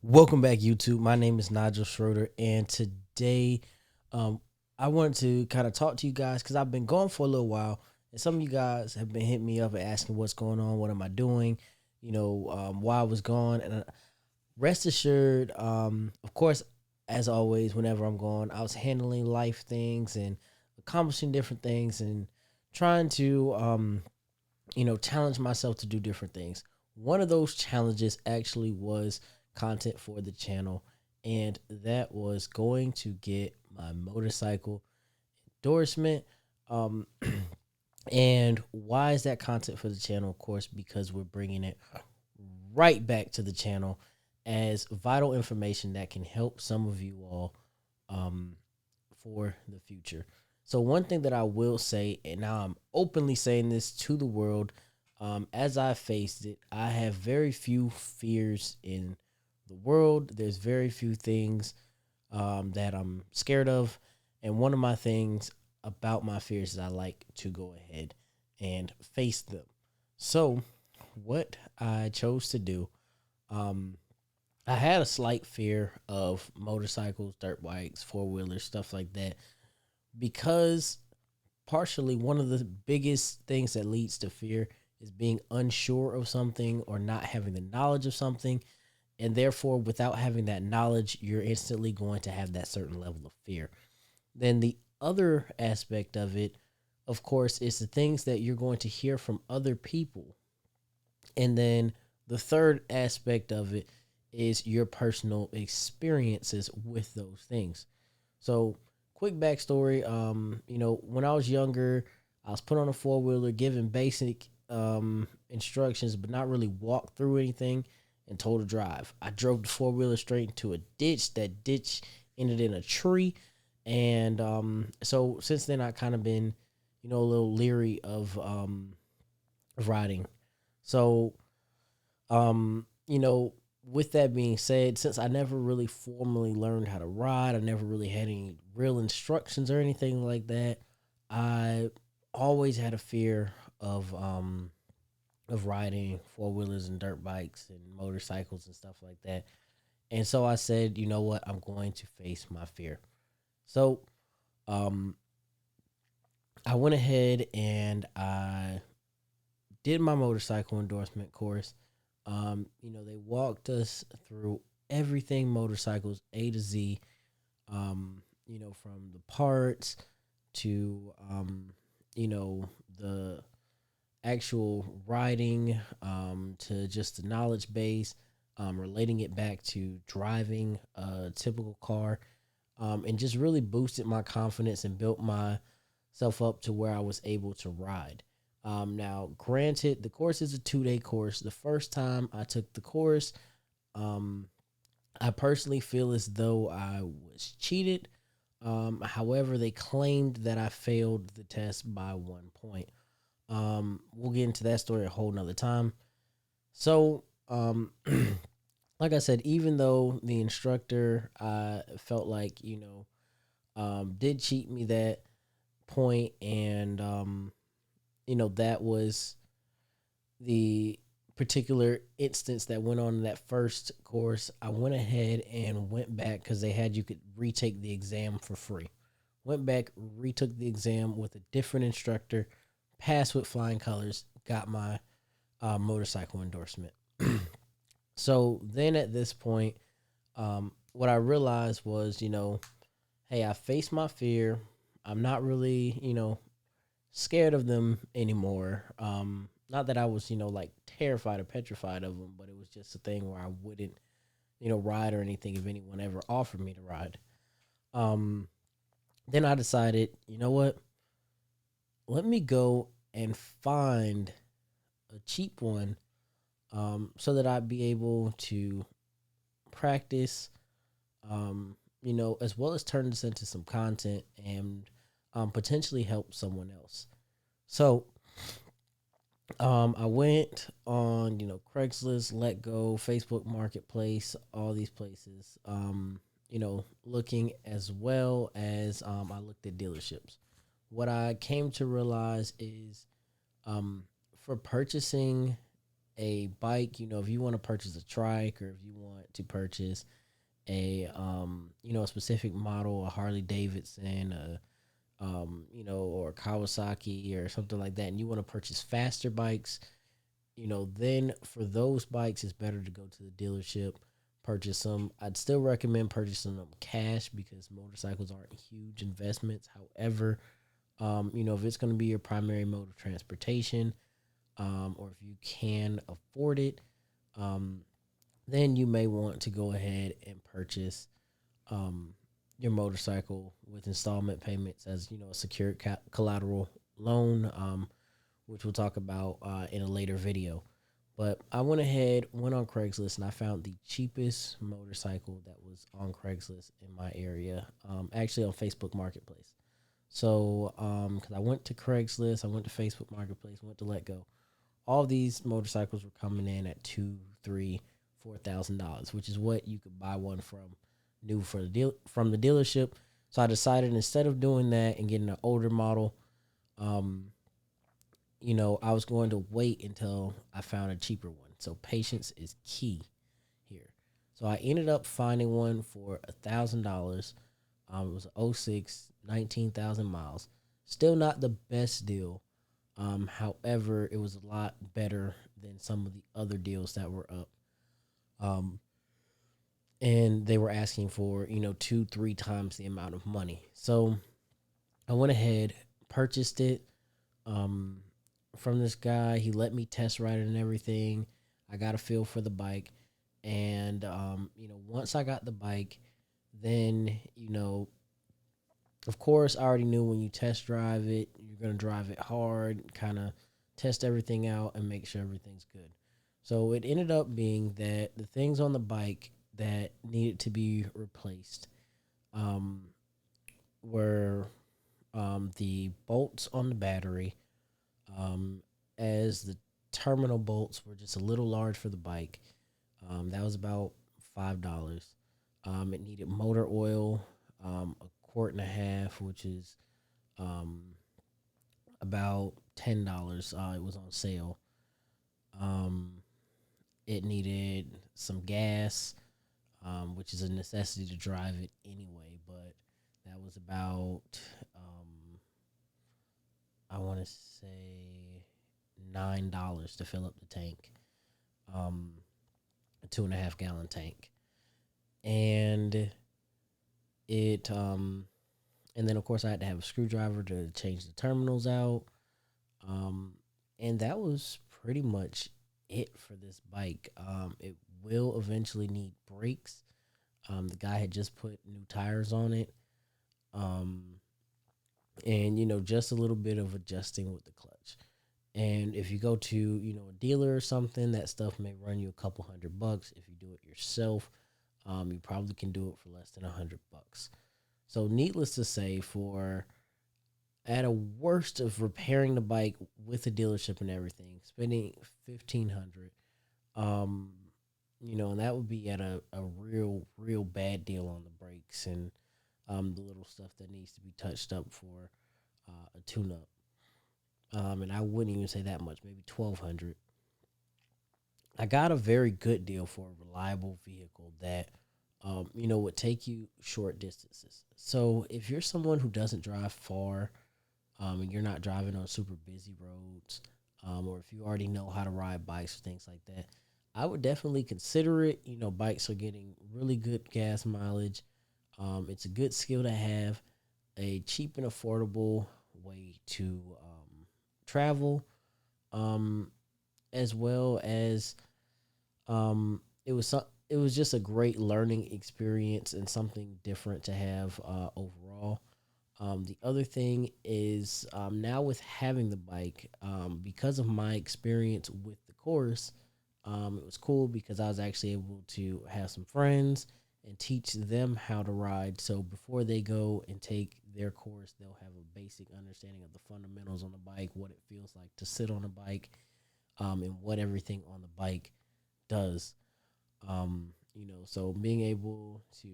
Welcome back, YouTube. My name is Nigel Schroeter, and today um, I wanted to kind of talk to you guys because I've been gone for a little while, and some of you guys have been hitting me up and asking what's going on, what am I doing, why I was gone. And rest assured, of course, as always, whenever I'm gone, I was handling life things and accomplishing different things and trying to, challenge myself to do different things. One of those challenges actually was content for the channel, and that was going to get my motorcycle endorsement. Um, and why is that content for the channel? Of course, because we're bringing it right back to the channel as vital information that can help some of you all um, for the future. So, one thing that I will say, and now I'm openly saying this to the world, as I faced it, I have very few fears in the world. There's very few things that I'm scared of. And one of my things about my fears is I like to go ahead and face them. So, what I chose to do, um, I had a slight fear of motorcycles, dirt bikes, four wheelers, stuff like that, because partially one of the biggest things that leads to fear is being unsure of something or not having the knowledge of something. And therefore, without having that knowledge, you're instantly going to have that certain level of fear. Then the other aspect of it, of course, is the things that you're going to hear from other people. And then the third aspect of it is your personal experiences with those things. So, quick backstory. When I was younger, I was put on a four wheeler, given basic instructions, but not really walked through anything, and told to drive. I drove the four wheeler straight into a ditch. That ditch ended in a tree, and so since then, I kind of been, a little leery of riding. So, with that being said, since I never really formally learned how to ride, I never really had any real instructions or anything like that. I always had a fear of riding four wheelers and dirt bikes and motorcycles and stuff like that. And so I said, you know what, I'm going to face my fear. So um I went ahead and I did my motorcycle endorsement course. They walked us through everything motorcycles A to Z. From the parts to the actual riding, to just the knowledge base, relating it back to driving a typical car, and just really boosted my confidence and built myself up to where I was able to ride. Now, granted, the course is a 2 day course. The first time I took the course, um, I personally feel as though I was cheated. However, they claimed that I failed the test by 1 point. We'll get into that story a whole nother time. So, like I said, even though the instructor, I felt like, did cheat me that point, and that was the particular instance that went on in that first course. I went ahead and went back because they had you could retake the exam for free. Went back, retook the exam with a different instructor, passed with flying colors, got my motorcycle endorsement. So then at this point, what I realized was, hey, I faced my fear. I'm not really, scared of them anymore. Not that I was, like terrified or petrified of them, but it was just a thing where I wouldn't, ride or anything if anyone ever offered me to ride. Um, then I decided, you know what? Let me go and find a cheap one, so that I'd be able to practice, as well as turn this into some content and potentially help someone else. So I went on, Craigslist, Let Go, Facebook Marketplace, all these places, looking as well as I looked at dealerships. What I came to realize is, for purchasing a bike, if you want to purchase a trike or if you want to purchase a specific model, a Harley Davidson, or Kawasaki or something like that, and you want to purchase faster bikes, then for those bikes, it's better to go to the dealership, purchase them. I'd still recommend purchasing them cash because motorcycles aren't huge investments. However, if it's going to be your primary mode of transportation, or if you can afford it, um, then you may want to go ahead and purchase um, your motorcycle with installment payments as a secured collateral loan, which we'll talk about in a later video. But I went ahead, went on Craigslist, and I found the cheapest motorcycle that was on Craigslist in my area, actually on Facebook Marketplace. So, because I went to Craigslist, I went to Facebook Marketplace, went to Let Go. All these motorcycles were coming in at two, three, $4,000, which is what you could buy one from new for the deal from the dealership. So I decided instead of doing that and getting an older model, um, I was going to wait until I found a cheaper one. So patience is key here. So I ended up finding one for $1,000. It was an '06, 19,000 miles. Still not the best deal. However, it was a lot better than some of the other deals that were up. Um, and they were asking for, two, three times the amount of money. So I went ahead, purchased it um, from this guy. He let me test ride it and everything. I got a feel for the bike. And, once I got the bike, then, of course, I already knew when you test drive it, you're going to drive it hard, kind of test everything out and make sure everything's good. So it ended up being that the things on the bike that needed to be replaced um, were the bolts on the battery, um, as the terminal bolts were just a little large for the bike. That was about $5. It needed motor oil, a quart and a half, which is um, about $10. It was on sale. Um, it needed some gas, which is a necessity to drive it anyway. But that was about, I want to say, $9 to fill up the tank, um, a 2.5 gallon tank, and it and then of course I had to have a screwdriver to change the terminals out, um, and that was pretty much it for this bike. It will eventually need brakes. The guy had just put new tires on it, um, and just a little bit of adjusting with the clutch. And if you go to a dealer or something, that stuff may run you a couple $100. If you do it yourself, you probably can do it for less than $100. So, needless to say, for at a worst of repairing the bike with the dealership and everything, spending 1,500, um, and that would be at a real bad deal on the brakes and the little stuff that needs to be touched up for a tune up. And I wouldn't even say that much, maybe 1,200. I got a very good deal for a reliable vehicle that, would take you short distances. So if you're someone who doesn't drive far, and you're not driving on super busy roads, or if you already know how to ride bikes or things like that, I would definitely consider it. Bikes are getting really good gas mileage. It's a good skill to have, a cheap and affordable way to travel, um, as well as it was just a great learning experience and something different to have overall. The other thing is, now with having the bike, because of my experience with the course, it was cool because I was actually able to have some friends and teach them how to ride. So before they go and take their course, they'll have a basic understanding of the fundamentals on the bike, what it feels like to sit on a bike, and what everything on the bike does. So being able to,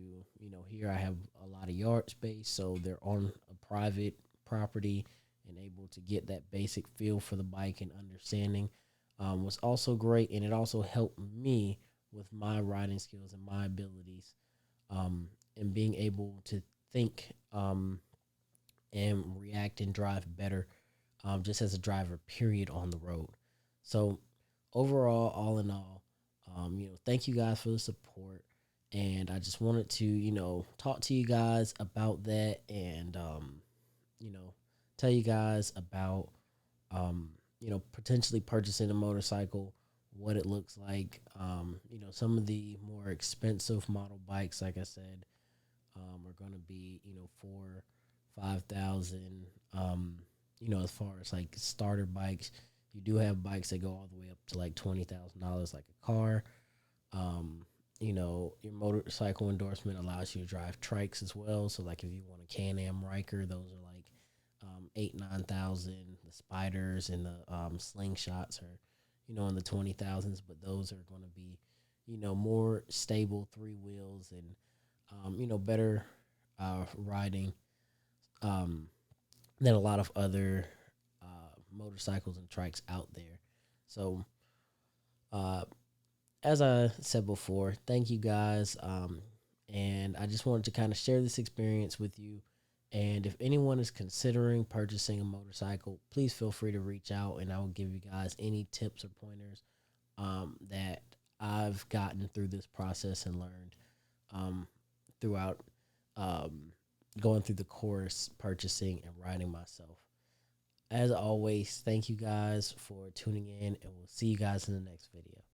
here I have a lot of yard space, so they're on a private property and able to get that basic feel for the bike and understanding. was also great, and it also helped me with my riding skills and my abilities, and being able to think, and react and drive better, just as a driver, period, on the road. So overall, all in all, thank you guys for the support. And I just wanted to, talk to you guys about that, and, you know, tell you guys about, potentially purchasing a motorcycle, what it looks like. Some of the more expensive model bikes, like I said, are going to be, 5,000. As far as like starter bikes, you do have bikes that go all the way up to like $20,000, like a car. Your motorcycle endorsement allows you to drive trikes as well. So like if you want a Can-Am Riker, those are like 8-9,000. The spiders and the slingshots are, in the 20,000s, but those are going to be, more stable three wheels and better riding, um, than a lot of other motorcycles and trikes out there. So, uh, as I said before, thank you guys. And I just wanted to kind of share this experience with you. And if anyone is considering purchasing a motorcycle, please feel free to reach out, and I will give you guys any tips or pointers, that I've gotten through this process and learned, throughout, um, going through the course, purchasing and riding myself. As always, thank you guys for tuning in, and we'll see you guys in the next video.